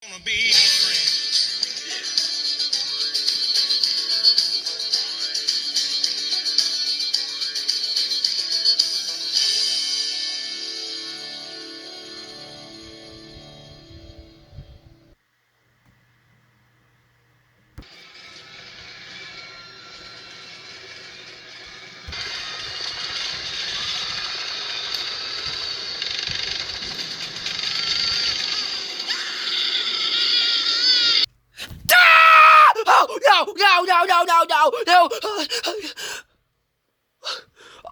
Wanna be your friend. Oh no! No! No! No! No! No! No!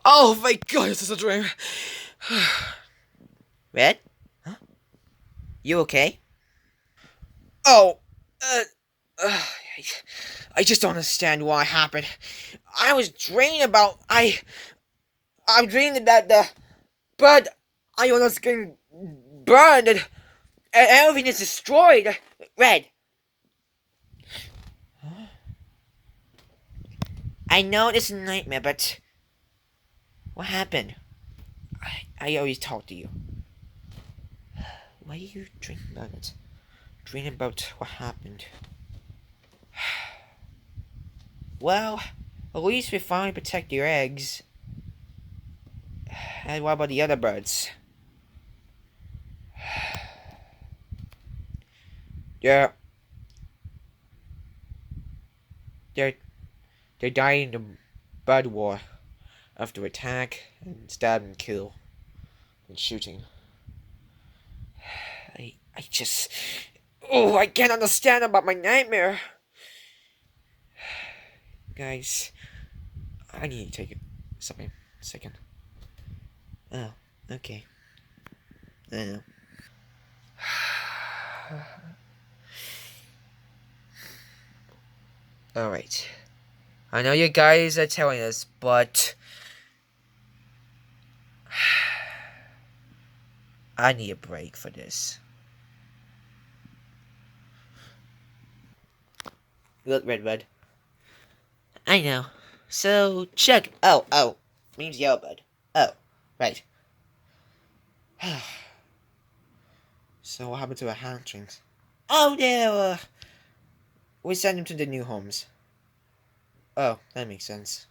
Oh, thank God, this is a dream. Red? Huh? You okay? Oh, uh, uh, I just don't understand what happened. I was dreaming about I'm dreaming that the bird I was getting burned and everything is destroyed. Red. I know it's a nightmare, but what happened? I always talk to you. Why are you dreaming about it? Dreaming about what happened. Well, at least we finally protect your eggs. And what about the other birds? They're they're they died in the bird war after attack and stab and kill and shooting. I just I can't understand about my nightmare. Guys, I need to take something a second. Oh, okay. I know. Alright. I know you guys are telling us, but I need a break for this. Look, Redbud. I know. So, check. Oh. Means Yellowbud. Oh, right. So, what happened to our hamstrings? Oh, no! We sent them to the new homes. Oh, that makes sense.